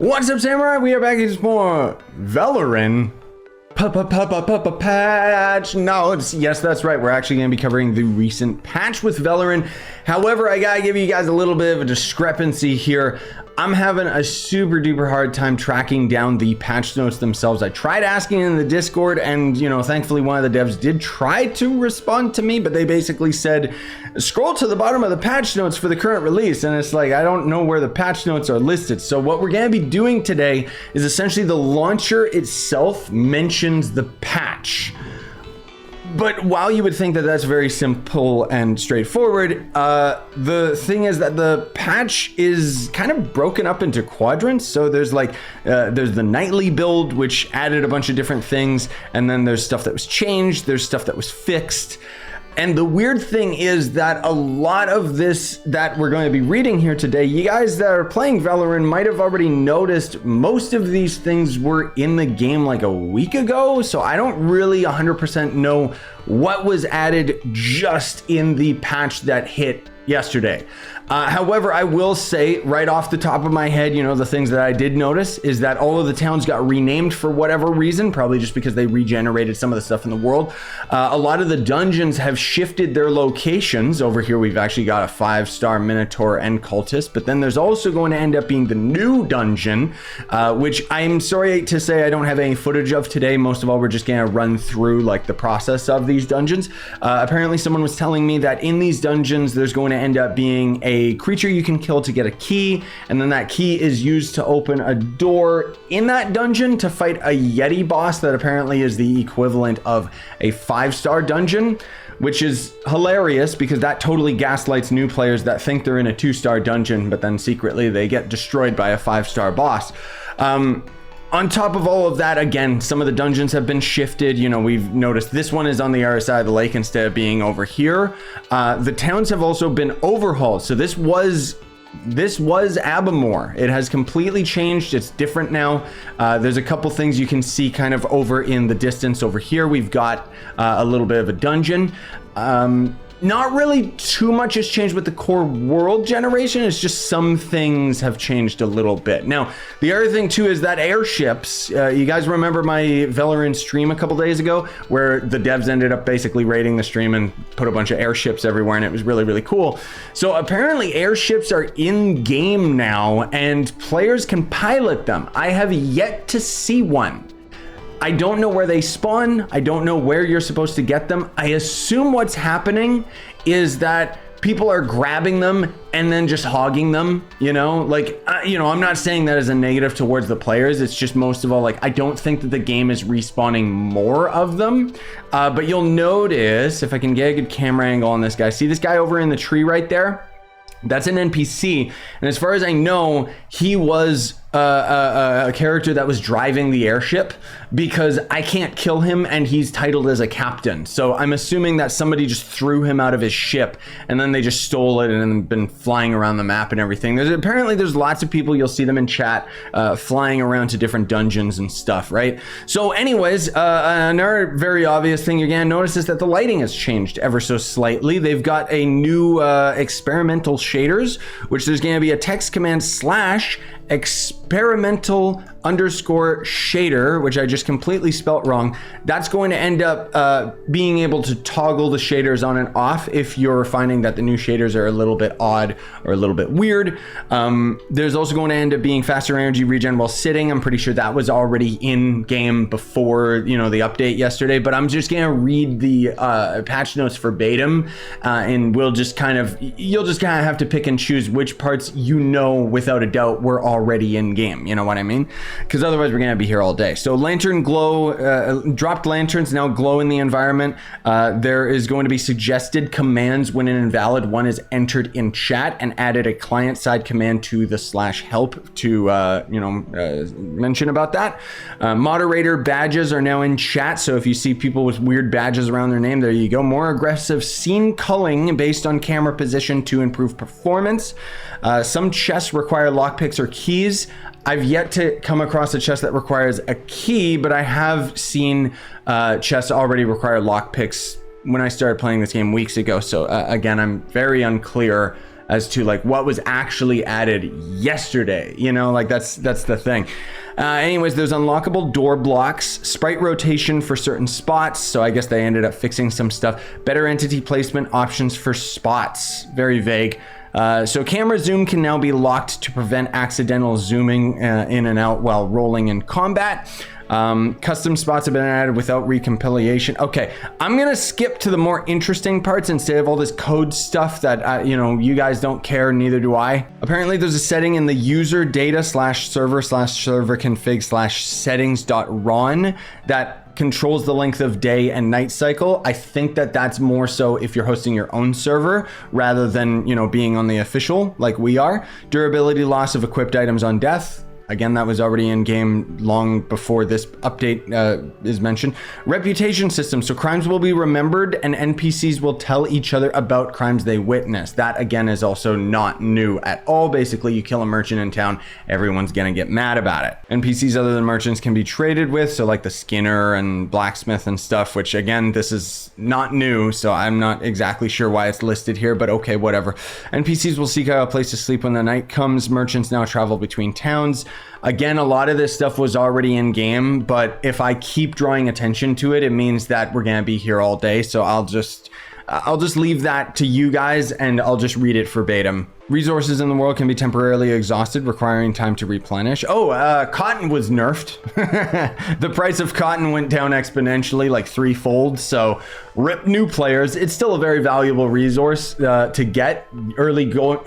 What's up, Samurai? We are back with more Veloren patch notes. Yes, that's right. We're actually going to be covering the recent patch with Veloren. However, I gotta give you guys a little bit of a discrepancy here. I'm having a super duper hard time tracking down the patch notes themselves. I tried asking in the Discord, and thankfully one of the devs did try to respond to me, but they basically said, scroll to the bottom of the patch notes for the current release. And it's like, I don't know where the patch notes are listed. So what we're gonna be doing today is essentially the launcher itself mentions the patch. But while you would think that that's very simple and straightforward, the thing is that the patch is kind of broken up into quadrants. So there's there's the nightly build, which added a bunch of different things. And then there's stuff that was changed. There's stuff that was fixed. And the weird thing is that a lot of this that we're going to be reading here today, you guys that are playing Veloren might have already noticed most of these things were in the game like a week ago. So I don't really 100% know what was added just in the patch that hit yesterday. However, I will say right off the top of my head, the things that I did notice is that all of the towns got renamed for whatever reason, probably just because they regenerated some of the stuff in the world. A lot of the dungeons have shifted their locations. Over here, we've actually got a 5-star Minotaur and Cultist, but then there's also going to end up being the new dungeon, which I'm sorry to say I don't have any footage of today. Most of all, we're just going to run through the process of these dungeons. Apparently, someone was telling me that in these dungeons, there's going to end up being a creature you can kill to get a key, and then that key is used to open a door in that dungeon to fight a Yeti boss that apparently is the equivalent of a 5-star dungeon, which is hilarious because that totally gaslights new players that think they're in a 2-star dungeon, but then secretly they get destroyed by a 5-star boss. On top of all of that, again, some of the dungeons have been shifted. We've noticed this one is on the other side of the lake instead of being over here. The towns have also been overhauled. So this was Abamore. It has completely changed. It's different now. There's a couple things you can see kind of over in the distance over here. We've got a little bit of a dungeon. Not really too much has changed with the core world generation. It's just some things have changed a little bit. Now, the other thing too is that airships, you guys remember my Veloren stream a couple days ago where the devs ended up basically raiding the stream and put a bunch of airships everywhere, and it was really, really cool. So apparently airships are in game now and players can pilot them. I have yet to see one. I don't know where they spawn. I don't know where you're supposed to get them. I assume what's happening is that people are grabbing them and then just hogging them, I'm not saying that as a negative towards the players. It's just most of all, I don't think that the game is respawning more of them. But you'll notice, if I can get a good camera angle on this guy, see this guy over in the tree right there? That's an NPC, and as far as I know, he was a character that was driving the airship, because I can't kill him and he's titled as a captain. So I'm assuming that somebody just threw him out of his ship and then they just stole it and then been flying around the map and everything. Apparently there's lots of people, you'll see them in chat, flying around to different dungeons and stuff, right? So anyways, another very obvious thing you're gonna notice is that the lighting has changed ever so slightly. They've got a new experimental shaders, which there's gonna be a text command / experimental _shader, which I just completely spelt wrong. That's going to end up being able to toggle the shaders on and off if you're finding that the new shaders are a little bit odd or a little bit weird. There's also going to end up being faster energy regen while sitting. I'm pretty sure that was already in game before the update yesterday, but I'm just gonna read the patch notes verbatim, and you'll just kind of have to pick and choose which parts without a doubt were already in game. You know what I mean? Because otherwise we're gonna be here all day. So lantern glow, dropped lanterns now glow in the environment. There is going to be suggested commands when an invalid one is entered in chat, and added a client side command to the /help to mention about that. Moderator badges are now in chat, so if you see people with weird badges around their name, there you go. More aggressive scene culling based on camera position to improve performance. Some chests require lockpicks or keys. I've yet to come across a chest that requires a key, but I have seen chests already require lockpicks when I started playing this game weeks ago. So again, I'm very unclear as to like what was actually added yesterday. You know, like that's the thing. Anyways, there's unlockable door blocks, sprite rotation for certain spots. So I guess they ended up fixing some stuff. Better entity placement options for spots. Very vague. So camera zoom can now be locked to prevent accidental zooming in and out while rolling in combat. Custom spots have been added without recompilation. Okay, I'm gonna skip to the more interesting parts instead of all this code stuff that you know, you guys don't care, neither do I. Apparently there's a setting in the user data /server config /settings.ron that controls the length of day and night cycle. I think that that's more so if you're hosting your own server rather than, you know, being on the official like we are. Durability loss of equipped items on death. Again, that was already in game long before this update is mentioned. Reputation system. So crimes will be remembered and NPCs will tell each other about crimes they witnessed. That again is also not new at all. Basically, you kill a merchant in town, everyone's gonna get mad about it. NPCs other than merchants can be traded with. So like the Skinner and blacksmith and stuff, which again, this is not new. So I'm not exactly sure why it's listed here, but okay, whatever. NPCs will seek out a place to sleep when the night comes. Merchants now travel between towns. Again, a lot of this stuff was already in game, but if I keep drawing attention to it, it means that we're gonna be here all day. So I'll just leave that to you guys and I'll just read it verbatim. Resources in the world can be temporarily exhausted, requiring time to replenish. Oh, cotton was nerfed. The price of cotton went down exponentially, like 3-fold. So rip new players. It's still a very valuable resource to get early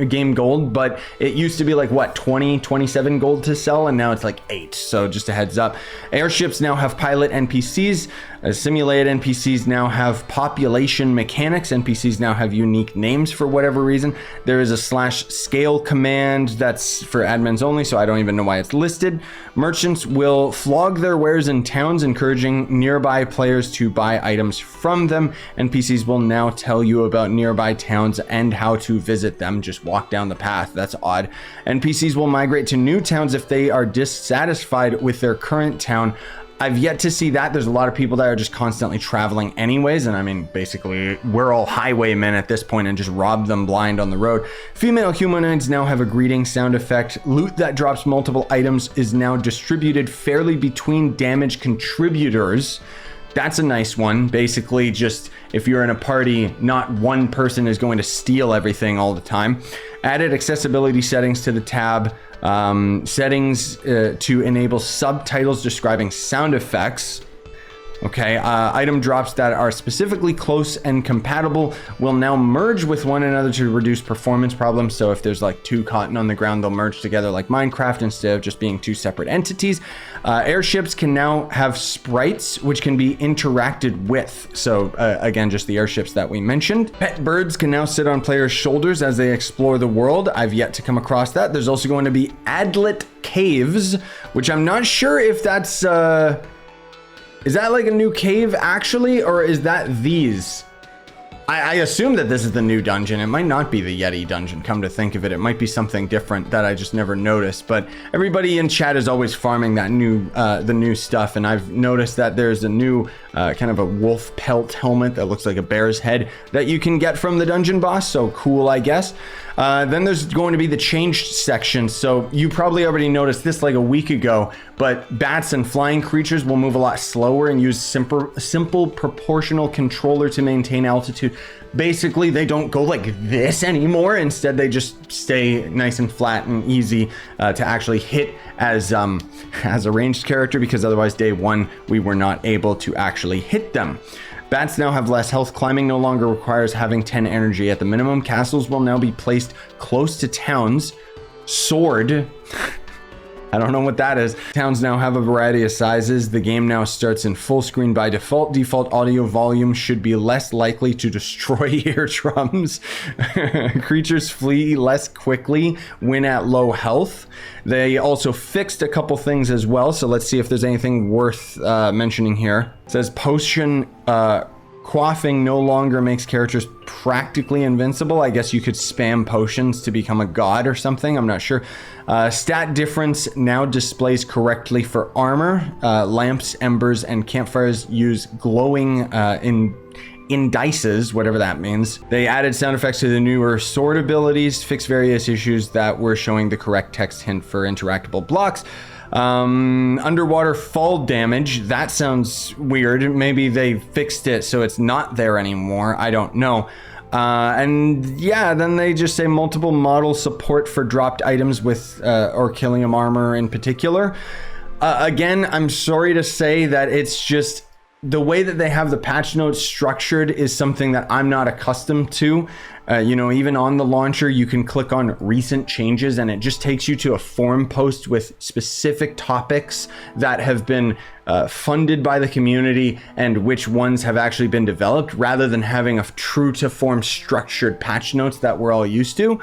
game gold, but it used to be like what, 27 gold to sell, and now it's like 8. So just a heads up. Airships now have pilot NPCs. Simulated NPCs now have population mechanics. NPCs now have unique names for whatever reason. There is a /scale command that's for admins only, so I don't even know why it's listed. Merchants will flog their wares in towns, encouraging nearby players to buy items from them. NPCs will now tell you about nearby towns and how to visit them. Just walk down the path. That's odd. NPCs will migrate to new towns if they are dissatisfied with their current town. I've yet to see that. There's a lot of people that are just constantly traveling anyways. And I mean, basically, we're all highwaymen at this point and just rob them blind on the road. Female humanoids now have a greeting sound effect. Loot that drops multiple items is now distributed fairly between damage contributors. That's a nice one. Basically, just if you're in a party, not one person is going to steal everything all the time. Added accessibility settings to the tab. Settings to enable subtitles describing sound effects. Okay, item drops that are specifically close and compatible will now merge with one another to reduce performance problems. So if there's like 2 cotton on the ground, they'll merge together like Minecraft instead of just being 2 separate entities. Airships can now have sprites which can be interacted with. So again, just the airships that we mentioned. Pet birds can now sit on players' shoulders as they explore the world. I've yet to come across that. There's also going to be Adlet caves, which I'm not sure if that's is that like a new cave actually, or is that these? I assume that this is the new dungeon. It might not be the Yeti dungeon, come to think of it. It might be something different that I just never noticed. But everybody in chat is always farming that new, the new stuff. And I've noticed that there's a new kind of a wolf pelt helmet that looks like a bear's head that you can get from the dungeon boss. So cool, I guess. Then there's going to be the changed section. So you probably already noticed this like a week ago, but bats and flying creatures will move a lot slower and use simple proportional controller to maintain altitude. Basically, they don't go like this anymore. Instead, they just stay nice and flat and easy to actually hit as a ranged character, because otherwise day 1 we were not able to actually hit them. Bats now have less health. Climbing no longer requires having 10 energy at the minimum. Castles will now be placed close to towns. Sword. I don't know what that is. Towns now have a variety of sizes. The game now starts in full screen by default. Default audio volume should be less likely to destroy eardrums. Creatures flee less quickly when at low health. They also fixed a couple things as well. So let's see if there's anything worth mentioning here. It says potion quaffing no longer makes characters practically invincible. I guess you could spam potions to become a god or something. I'm not sure. Stat difference now displays correctly for armor. Lamps, embers, and campfires use glowing indices, whatever that means. They added sound effects to the newer sword abilities, fixed various issues that were showing the correct text hint for interactable blocks. Underwater fall damage, that sounds weird. Maybe they fixed it so it's not there anymore. I don't know. And yeah, then they just say multiple model support for dropped items with Orchilium armor in particular. Again, I'm sorry to say that it's just the way that they have the patch notes structured is something that I'm not accustomed to. You know, even on the launcher, you can click on recent changes and it just takes you to a forum post with specific topics that have been funded by the community and which ones have actually been developed, rather than having a true to form structured patch notes that we're all used to.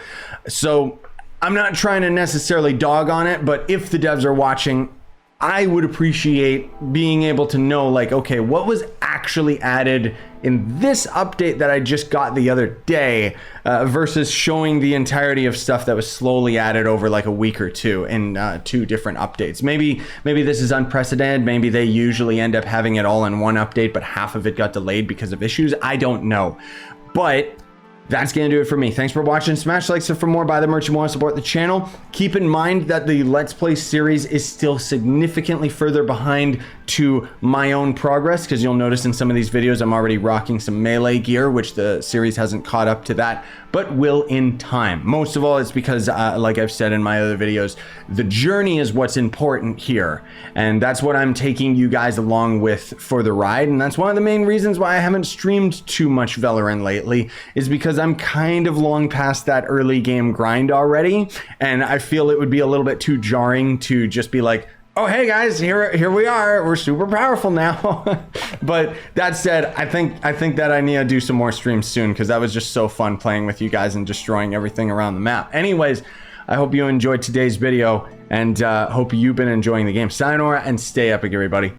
So I'm not trying to necessarily dog on it, but if the devs are watching, I would appreciate being able to know, like, okay, what was actually added in this update that I just got the other day versus showing the entirety of stuff that was slowly added over like a week or two in 2 different updates. Maybe this is unprecedented. Maybe they usually end up having it all in one update, but half of it got delayed because of issues. I don't know. But that's gonna do it for me. Thanks for watching. Smash like for more. Buy the merch you want to support the channel. Keep in mind that the Let's Play series is still significantly further behind to my own progress, because you'll notice in some of these videos I'm already rocking some melee gear, which the series hasn't caught up to that, but will in time. Most of all, it's because, like I've said in my other videos, the journey is what's important here, and that's what I'm taking you guys along with for the ride. And that's one of the main reasons why I haven't streamed too much Veloren lately, is because I'm kind of long past that early game grind already, and I feel it would be a little bit too jarring to just be like, oh hey guys, here we are, we're super powerful now. But that said, I think that I need to do some more streams soon, because that was just so fun playing with you guys and destroying everything around the map. Anyways, I hope you enjoyed today's video, and hope you've been enjoying the game. Sayonara and stay epic, everybody.